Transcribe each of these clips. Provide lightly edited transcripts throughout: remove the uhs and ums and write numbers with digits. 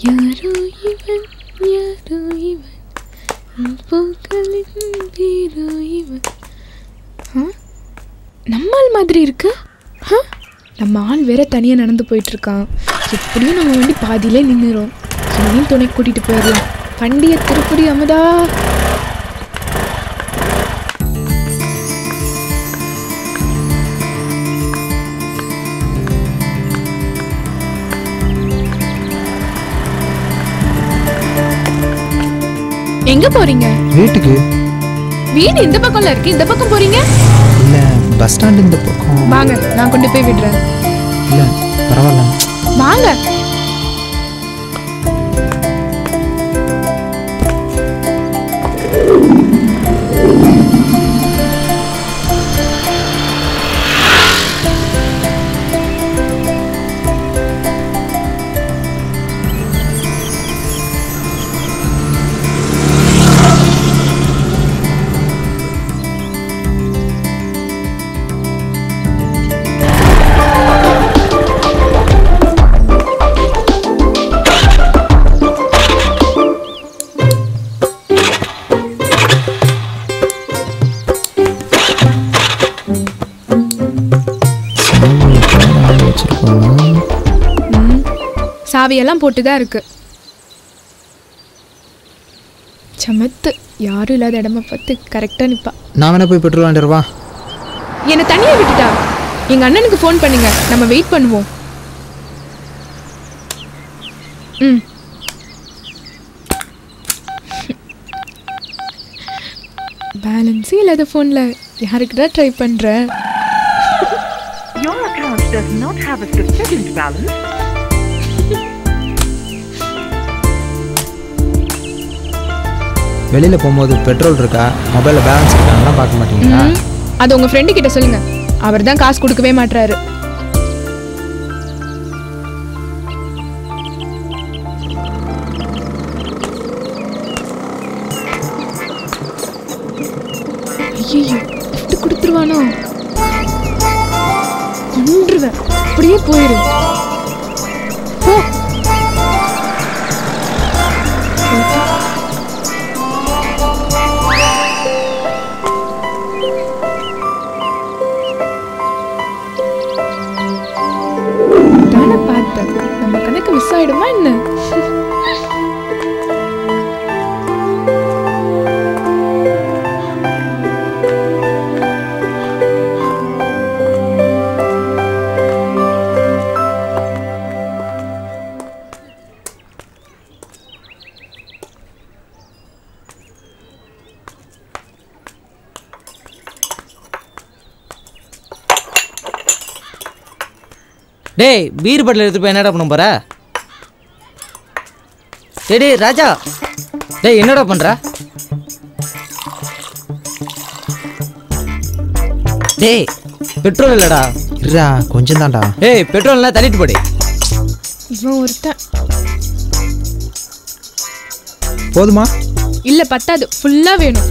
யாரோ இவன் யாரோ இவன் பூக்களின் பேரோ இவன். நம்மால் மாதிரி இருக்கு. நம்ம ஆள் வேற தனியாக நடந்து போயிட்டுருக்கான். எப்படியும் நம்ம வண்டி பாதியிலே நின்றுரும். இனியும் துணை கூட்டிகிட்டு போயிடலாம். வண்டியை திருப்படி அமுதா. எங்க போறீங்க? வீட்டுக்கு. வீடு இந்த பக்கம்ல இருக்கு, இந்த பக்கம் போறீங்க? இல்ல பஸ் ஸ்டாண்ட் இந்த பக்கம். வாங்க, நான் கொண்டு போய் விடுறேன். இல்ல பரவாயில்ல, வாங்க. சாவியெல்லாம் போட்டுதான் இருக்கு. சமத்து, யாரும் இல்லாத இடமா பார்த்து கரெக்டா நிப்பா. நான் வேணா போய் பெட்ரோல் வாங்கிட்டு வா. என்னை தனியா விட்டுட்டா. எங்க அண்ணனுக்கு ஃபோன் பண்ணுங்க, நம்ம வெயிட் பண்ணுவோம். பேலன்ஸே இல்லாத ஃபோன்ல யாருக்குடா ட்ரை பண்ற? Your account does not have a sufficient balance. வெளியில போகும்போது பெட்ரோல் இருக்கா, மொபைல்ல பேலன்ஸ் இருக்கான்னு பார்க்க மாட்டீங்களா? அது உங்க ஃப்ரெண்டு கிட்ட சொல்லுங்க, அவர் தான் காசு கொடுக்கவே மாட்டாரு. ஐயோ, கொடுத்துருவானோ? கொன்றுவேன். அப்படியே போயிரு. போ. தானே பார்த்தேன், நம்ம கணக்கு மிஸ் ஆயிடுமா என்ன? டேய், பீர் பாட்டில் எடுத்து போய் என்னடா பண்ண போற? டேய் ராஜா, டேய் என்னடா பண்ற? டேய் பெட்ரோல் இல்லடா. இருடா, கொஞ்சம் தான்டா. டேய் பெட்ரோல்லாம் தள்ளிட்டு போடு. இவன் ஒருத்தன். போதுமா? இல்ல பத்தாது, ஃபுல்லா வேணும்.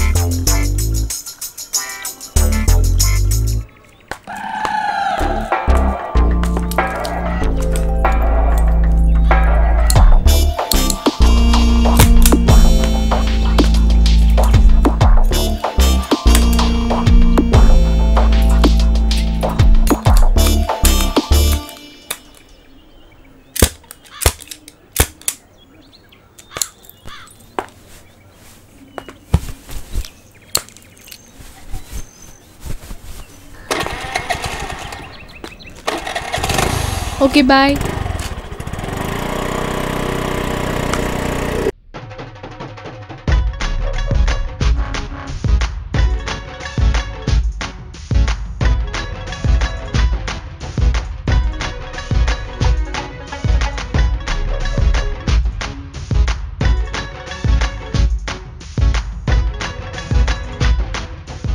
Okay, bye.